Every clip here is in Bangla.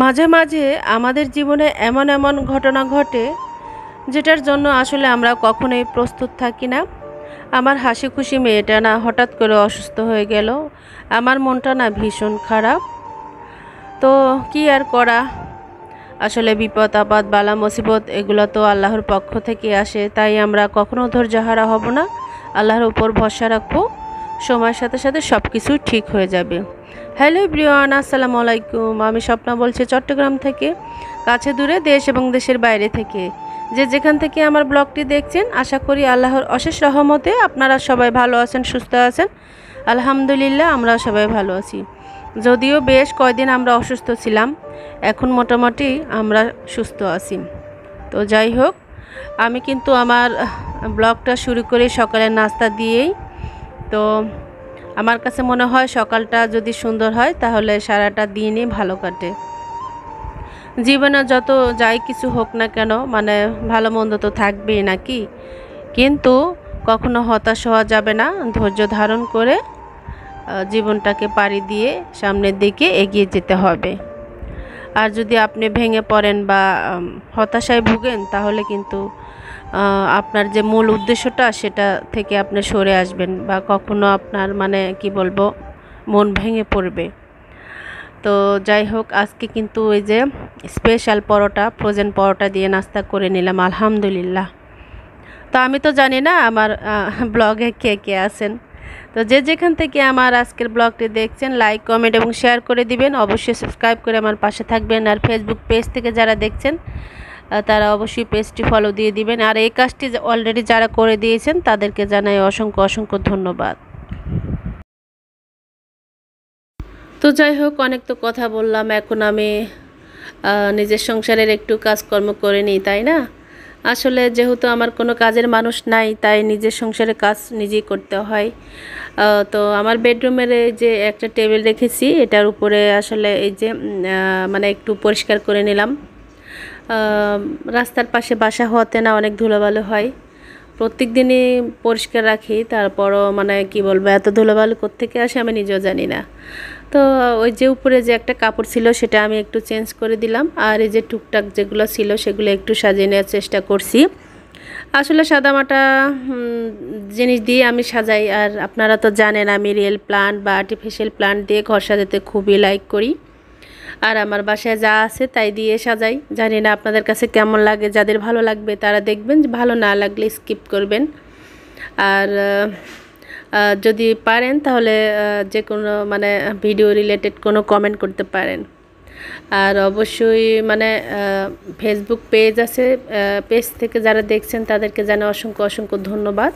মাঝে মাঝে আমাদের জীবনে এমন এমন ঘটনা ঘটে যেটার জন্য আসলে আমরা কখনোই প্রস্তুত থাকি না। আমার হাসি খুশি মেয়েটা না হঠাৎ করে অসুস্থ হয়ে গেল। আমার মনটা না ভীষণ খারাপ। তো কি আর করা, আসলে বিপদ আপদ বালা মুসিবত এগুলো তো আল্লাহর পক্ষ থেকে আসে, তাই আমরা কখনো ধৈর্যহারা হব না, আল্লাহর উপর ভরসা রাখবো। সময়ের সাথে সাথে সব কিছু ঠিক হয়ে যাবে। হ্যালো এভরিওয়ান, আসসালামু আলাইকুম। আমি স্বপ্না বলছি চট্টগ্রাম থেকে, কাছে দূরে দেশ এবং দেশের বাইরে থেকে যে যেখান থেকে আমার ব্লগটি দেখছেন, আশা করি আল্লাহর অশেষ রহমতে আপনারা সবাই ভালো আছেন, সুস্থ আছেন। আলহামদুলিল্লাহ, আমরা সবাই ভালো আছি। যদিও বেশ কয়দিন আমরা অসুস্থ ছিলাম, এখন মোটামুটি আমরা সুস্থ আছি। তো যাই হোক, আমি কিন্তু আমার ব্লগটা শুরু করি সকালের নাস্তা দিয়েই। তো আমার কাছে মনে হয় সকালটা যদি সুন্দর হয় তাহলে সারাটা দিনই ভালো কাটে। জীবনে যত যাই কিছু হোক না কেন, মানে ভালো মন্দ তো থাকবেই নাকি, কিন্তু কখনো হতাশ হওয়া যাবে না। ধৈর্য ধারণ করে জীবনটাকে পাড়ি দিয়ে সামনের দিকে এগিয়ে যেতে হবে। আর যদি আপনি ভেঙে পড়েন বা হতাশায় ভুগেন, তাহলে কিন্তু আপনার যে মূল উদ্দেশ্যটা সেটা থেকে আপনি সরে আসবেন, বা কখনো আপনার মানে কি বলবো, মন ভেঙে পড়বে। তো যাই হোক, আজকে কিন্তু ওই যে স্পেশাল পরোটা, ফ্রোজেন পরোটা দিয়ে নাস্তা করে নিলাম আলহামদুলিল্লাহ। তো আমি তো জানি না আমার ব্লগে কে কে আছেন। তো যে যেখান থেকে আমার আজকের ব্লগটি দেখছেন, লাইক কমেন্ট এবং শেয়ার করে দিবেন। অবশ্যই সাবস্ক্রাইব করে আমার পাশে থাকবেন। আর ফেসবুক পেজ থেকে যারা দেখছেন তারা অবশ্যই পেজটি ফলো দিয়ে দিবেন। আর এই কাজটি অলরেডি যারা করে দিয়েছেন তাদেরকে জানাই অসংখ্য অসংখ্য ধন্যবাদ। তো যাই হোক, অনেক তো কথা বললাম, এখন আমি নিজের সংসারের একটু কাজকর্ম করে নিই, তাই না? আসলে যেহেতু আমার কোনো কাজের মানুষ নাই, তাই নিজের সংসারে কাজ নিজেই করতে হয়। তো আমার বেডরুমের যে একটা টেবিল রেখেছি, এটার উপরে আসলে এই যে মানে একটু পরিষ্কার করে নিলাম। রাস্তার পাশে বাসা হওয়াতে না অনেক ধুলোবালু হয়, প্রত্যেক দিনই পরিষ্কার রাখি, তারপরও মানে কি বলবো, এত ধুলোবালু কোত্থেকে আসে আমি নিজেও জানি না। তো ওই যে উপরে যে একটা কাপড় ছিল সেটা আমি একটু চেঞ্জ করে দিলাম, আর এই যে টুকটাক যেগুলো ছিল সেগুলো একটু সাজিয়ে নেওয়ার চেষ্টা করছি। আসলে সাদামাটা জিনিস দিয়ে আমি সাজাই, আর আপনারা তো জানেন আমি রিয়েল প্লান্ট বা আর্টিফিশিয়াল প্লান্ট দিয়ে ঘর সাজাতে খুবই লাইক করি। আর আমার বাসায় যা আছে তাই দিয়ে সাজাই। জানি না আপনাদের কাছে কেমন লাগে, যাদের ভালো লাগবে তারা দেখবেন, ভালো না লাগলে স্কিপ করবেন। আর যদি পারেন তাহলে যে কোনো মানে ভিডিও রিলেটেড কোনো কমেন্ট করতে পারেন। আর অবশ্যই মানে ফেসবুক পেজ আছে, পেজ থেকে যারা দেখছেন তাদেরকে জানাই অসংখ্য অসংখ্য ধন্যবাদ।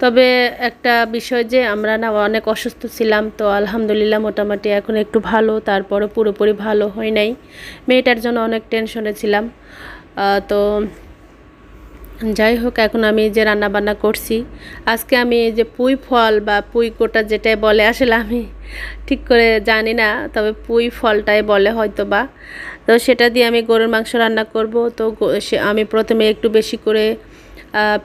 তবে একটা বিষয়, যে আমরা না অনেক অসুস্থ ছিলাম, তো আলহামদুলিল্লাহ মোটামুটি এখন একটু ভালো, তারপরে পুরোপুরি ভালো হয় নাই। মেয়েটার জন্য অনেক টেনশনে ছিলাম। তো যাই হোক, এখন আমি যে রান্না বান্না করছি, আজকে আমি এই যে পুঁই ফল বা পুঁই কোটা যেটাই বলে, আসলে আমি ঠিক করে জানি না, তবে পুঁই ফলটাই বলে হয়তো বা। তো সেটা দিয়ে আমি গরুর মাংস রান্না করব। তো আমি প্রথমে একটু বেশি করে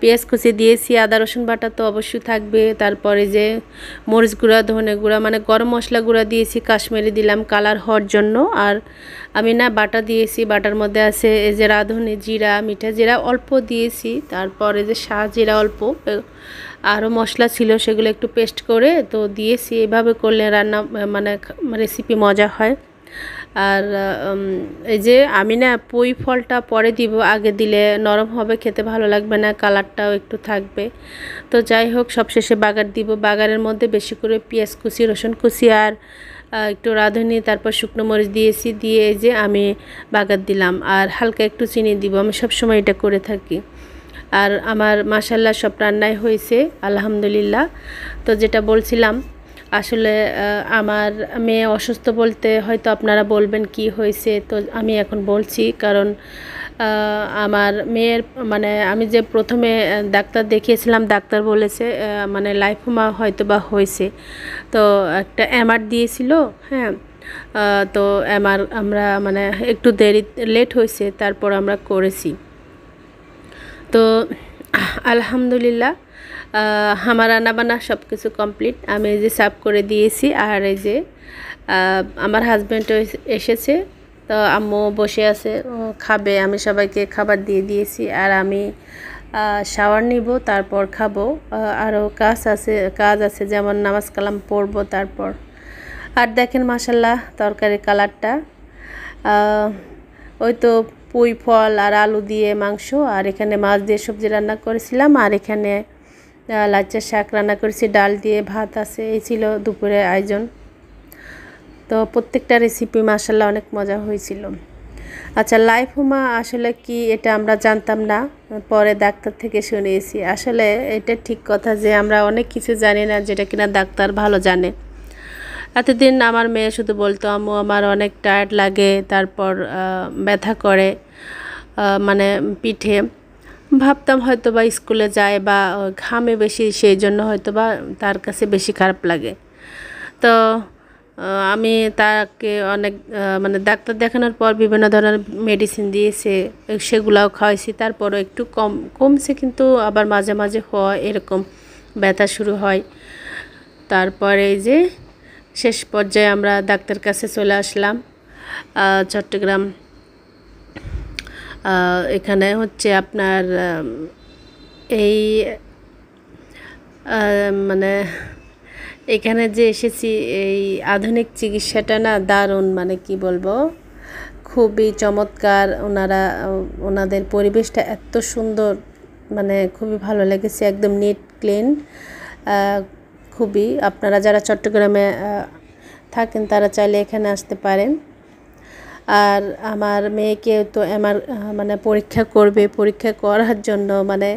পেঁয়াজ কুচি দিয়েছি, আদা রসুন বাটা তো অবশ্যই থাকবে, তারপরে যে মরিচ গুঁড়া, ধনে গুঁড়া, মানে গরম মশলা গুঁড়া দিয়েছি, কাশ্মীরি দিলাম কালার হওয়ার জন্য। আর আমি না বাটা দিয়েছি, বাটার মধ্যে আছে এই যে রাঁধুনি জিরা, মিঠা জিরা অল্প দিয়েছি, তারপরে যে জিরা অল্প, আরও মশলা ছিল সেগুলো একটু পেস্ট করে তো দিয়েছি। এভাবে করলে রান্না মানে রেসিপি মজা হয়। আর এই যে আমি না পুঁই ফলটা পরে দিব, আগে দিলে নরম হবে, খেতে ভালো লাগবে না, কালারটাও একটু থাকবে। তো যাই হোক, সবশেষে বাগার দিব। বাগারের মধ্যে বেশি করে পেঁয়াজ কুচি, রসুন কুচি আর একটু রাঁধুনি, তারপর শুকনো মরিচ দিয়েছি, দিয়ে এই যে আমি বাগার দিলাম। আর হালকা একটু চিনি দিব, আমি সবসময় এটা করে থাকি। আর আমার মাশাল্লাহ সব রান্নাই হয়েছে আলহামদুলিল্লাহ। তো যেটা বলছিলাম, আসলে আমার মেয়ে অসুস্থ, বলতে হয়তো আপনারা বলবেন কি হয়েছে, তো আমি এখন বলছি। কারণ আমার মেয়ের মানে আমি যে প্রথমে ডাক্তার দেখিয়েছিলাম, ডাক্তার বলেছে মানে লাইফোমা হয়তো বা হয়েছে। তো একটা এমআর দিয়েছিল, হ্যাঁ। তো এমআর আমরা মানে একটু লেট হয়েছে, তারপর আমরা করেছি। তো আলহামদুলিল্লাহ আমার রান্নাবান্না সব কিছু কমপ্লিট। আমি এই যে সার্ভ করে দিয়েছি, আর এই যে আমার হাজব্যান্ডও এসেছে, তো আম্মু বসে আছে, ও খাবে। আমি সবাইকে খাবার দিয়ে দিয়েছি, আর আমি শাওয়ার নিব, তারপর খাবো। আরও কাজ আছে, যেমন নামাজ কালাম পড়বো তারপর। আর দেখেন মাশাল্লাহ তরকারির কালারটা, ওই তো পুঁই ফল আর আলু দিয়ে মাংস, আর এখানে মাছ দিয়ে সবজি রান্না করেছিলাম, আর এখানে লাচ্চার শাক রান্না করেছি, ডাল দিয়ে ভাত আছে। এই ছিল দুপুরের আয়োজন। তো প্রত্যেকটা রেসিপি মাশাল্লাহ অনেক মজা হয়েছিল। আচ্ছা, লাইফোমা আসলে কি এটা আমরা জানতাম না, পরে ডাক্তার থেকে শুনিয়েছি। আসলে এটা ঠিক কথা যে আমরা অনেক কিছু জানি না যেটা কিনা ডাক্তার ভালো জানে। এতদিন আমার মেয়ে শুধু বলতো আম্মু আমার অনেক টায়ার্ড লাগে, তারপর ব্যথা করে মানে পিঠে। ভাবতাম হয়তো বা স্কুলে যায় বা ঘামে বেশি, সেই জন্য হয়তো বা তার কাছে বেশি খারাপ লাগে। তো আমি তাকে অনেক মানে ডাক্তার দেখানোর পর বিভিন্ন ধরনের মেডিসিন দিয়েছে, সেগুলাও খাওয়াইছি। তারপরও একটু কমছে, কিন্তু আবার মাঝে মাঝে হয় এরকম ব্যথা শুরু হয়। তারপরে এই যে শেষ পর্যায়ে আমরা ডাক্তার কাছে চলে আসলাম চট্টগ্রাম। এখানে হচ্ছে আপনার এই মানে এখানে যে এসেছি, এই আধুনিক চিকিৎসাটা না দারুণ, মানে কি বলবো, খুবই চমৎকার। ওনাদের পরিবেশটা এত সুন্দর, মানে খুবই ভালো লেগেছে, একদম নিট ক্লিন। খুবই, আপনারা যারা চট্টগ্রামে থাকেন তারা চাইলে এখানে আসতে পারেন। আর আমার মেয়েকে তো মানে পরীক্ষা করবে, পরীক্ষা করার জন্য মানে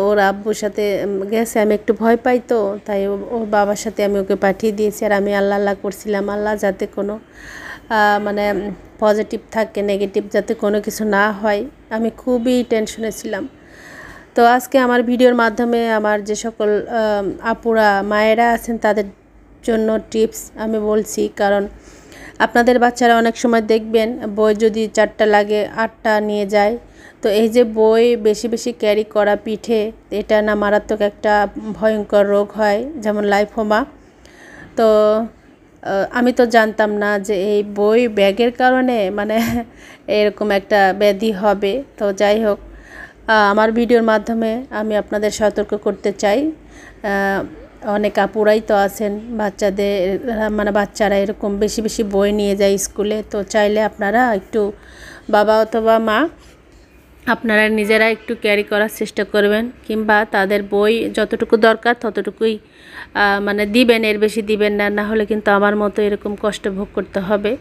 ওর আব্বুর সাথে গেছে। আমি একটু ভয় পাই, তো তাই ওর বাবার সাথে আমি ওকে পাঠিয়ে দিয়েছি। আর আমি আল্লাহ আল্লাহ করছিলাম, আল্লাহ যাতে কোনো মানে পজিটিভ থাকে, নেগেটিভ যাতে কোনো কিছু না হয়। আমি খুবই টেনশনে ছিলাম। তো আজকে আমার ভিডিওর মাধ্যমে আমার যে সকল আপুরা মায়েরা আছেন তাদের জন্য টিপস আমি বলছি। কারণ আপনাদের বাচ্চারা অনেক সময় দেখবেন বই যদি 4টা লাগে 8টা নিয়ে যায়। তো এই যে বই বেশি বেশি ক্যারি করা পিঠে, এটা না মারাত্মক একটা ভয়ঙ্কর রোগ হয়, যেমন লাইফোমা। তো আমি তো জানতাম না যে এই বই ব্যাগের কারণে মানে এরকম একটা ব্যাধি হবে। তো যাই হোক, আমার ভিডিওর মাধ্যমে আমি আপনাদের সতর্ক করতে চাই। অনেক আপুরাই তো আছেন মানে বাচ্চারা এরকম বেশি বেশি বই নিয়ে যায় স্কুলে। তো চাইলে আপনারা একটু, বাবা অথবা মা, আপনারা নিজেরা একটু ক্যারি করার চেষ্টা করবেন, কিংবা তাদের বই যতটুকু দরকার ততটুকুই মানে দিবেন, এর বেশি দিবেন না, না হলে কিন্তু আমার মতো এরকম কষ্ট ভোগ করতে হবে।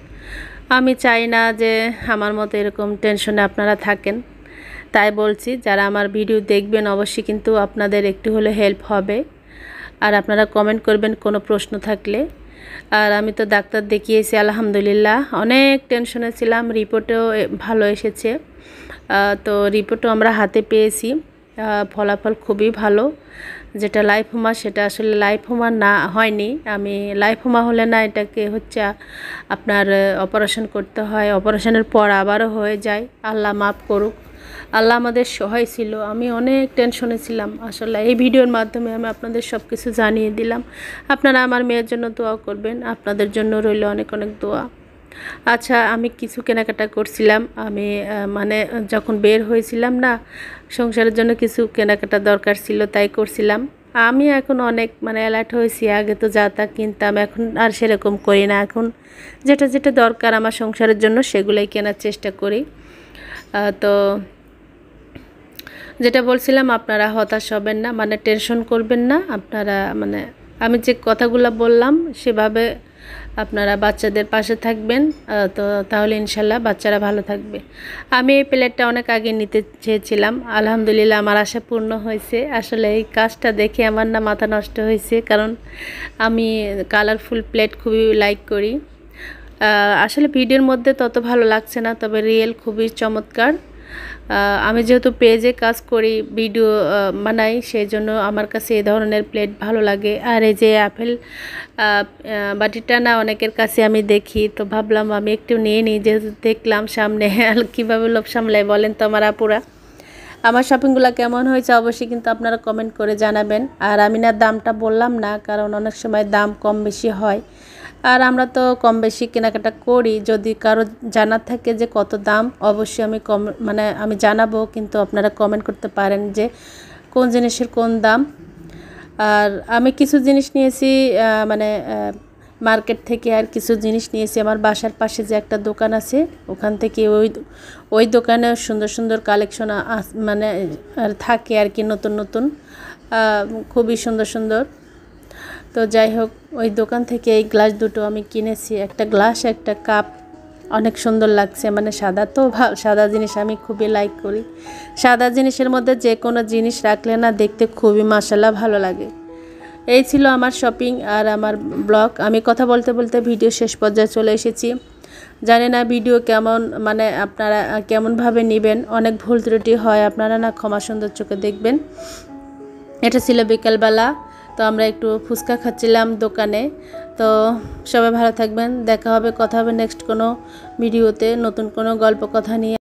আমি চাই না যে আমার মতো এরকম টেনশনে আপনারা থাকেন। তাই বলছি, যারা আমার ভিডিও দেখবেন অবশ্যই কিন্তু আপনাদের একটু হলে হেল্প হবে। আর আপনারা কমেন্ট করবেন কোনো প্রশ্ন থাকলে। আর আমি তো ডাক্তার দেখিয়েছি আলহামদুলিল্লাহ, অনেক টেনশনে ছিলাম। রিপোর্টও ভালো এসেছে, তো রিপোর্টও আমরা হাতে পেয়েছি, ফলাফল খুবই ভালো। যেটা লাইফোমা সেটা আসলে লাইফোমা না হয়নি। আমি লাইফোমা হলে না এটাকে হচ্ছে আপনার অপারেশন করতে হয়, অপারেশনের পর আবারও হয়ে যায়। আল্লাহ মাফ করুক, আল্লাহ আমাদের সহায় ছিল। আমি অনেক টেনশনে ছিলাম। আসলে এই ভিডিওর মাধ্যমে আমি আপনাদের সব কিছু জানিয়ে দিলাম। আপনারা আমার মেয়ের জন্য দোয়া করবেন, আপনাদের জন্য রইল অনেক অনেক দোয়া। আচ্ছা, আমি কিছু কেনাকাটা করছিলাম। আমি মানে যখন বের হয়েছিলাম না, সংসারের জন্য কিছু কেনাকাটা দরকার ছিল, তাই করছিলাম। আমি এখন অনেক মানে অ্যালার্ট হয়েছি। আগে তো যা তা কিনতাম, এখন আর সেরকম করি না। এখন যেটা যেটা দরকার আমার সংসারের জন্য সেগুলোই কেনার চেষ্টা করি। তো যেটা বলছিলাম, আপনারা হতাশ হবেন না, মানে টেনশন করবেন না। আপনারা মানে আমি যে কথাগুলো বললাম সেভাবে আপনারা বাচ্চাদের পাশে থাকবেন, তো তাহলে ইনশাল্লাহ বাচ্চারা ভালো থাকবে। আমি এই প্লেটটা অনেক আগে নিতে চেয়েছিলাম, আলহামদুলিল্লাহ আমার আশা পূর্ণ হয়েছে। আসলে এই কাজটা দেখে আমার না মাথা নষ্ট হয়েছে, কারণ আমি কালারফুল প্লেট খুবই লাইক করি। আসলে ভিডিওর মধ্যে তত ভালো লাগছে না, তবে রিয়েল খুবই চমৎকার। আমি যেহেতু পেজে কাজ করি, ভিডিও বানাই, সেই জন্য আমার কাছে এই ধরনের প্লেট ভালো লাগে। আর এই যে আপেল বাটিটা না অনেকের কাছে আমি দেখি, তো ভাবলাম আমি একটু নিয়ে নিই, যেহেতু দেখলাম সামনে। কীভাবে লোভ সামলায় বলেন তো আমার আপুরা। আমার শপিংগুলো কেমন হয়েছে অবশ্যই কিন্তু আপনারা কমেন্ট করে জানাবেন। আর আমি না দামটা বললাম না, কারণ অনেক সময় দাম কম বেশি হয়। আর আমরা তো কম বেশি কেনাকাটা করি। যদি কারো জানার থাকে যে কত দাম, অবশ্যই আমি আমি জানাবো, কিন্তু আপনারা কমেন্ট করতে পারেন যে কোন জিনিসের কোন দাম। আর আমি কিছু জিনিস নিয়েছি মানে মার্কেট থেকে, আর কিছু জিনিস নিয়েছি আমার বাসার পাশে যে একটা দোকান আছে ওখান থেকে। ওই দোকানে সুন্দর সুন্দর কালেকশন মানে থাকে আর কি, নতুন নতুন, খুবই সুন্দর সুন্দর। তো যাই হোক, ওই দোকান থেকে এই গ্লাস দুটো আমি কিনেছি, একটা গ্লাস একটা কাপ, অনেক সুন্দর লাগছে। মানে সাদা তো, সাদা জিনিস আমি খুবই লাইক করি। সাদা জিনিসের মধ্যে যে কোনো জিনিস রাখলে না দেখতে খুবই মাশাআল্লাহ ভালো লাগে। এই ছিল আমার শপিং আর আমার ব্লগ। আমি কথা বলতে বলতে ভিডিও শেষ পর্যায়ে চলে এসেছি। জানি না ভিডিও কেমন, মানে আপনারা কেমনভাবে নেবেন, অনেক ভুল ত্রুটি হয়, আপনারা না ক্ষমা সুন্দর চোখে দেখবেন। এটা ছিল বিকেলবেলা, তো আমরা একটু ফুচকা খাচ্ছিলাম দোকানে। তো সবাই ভালো থাকবেন, দেখা হবে, কথা হবে নেক্সট কোনো ভিডিওতে নতুন কোনো গল্প কথা নিয়ে।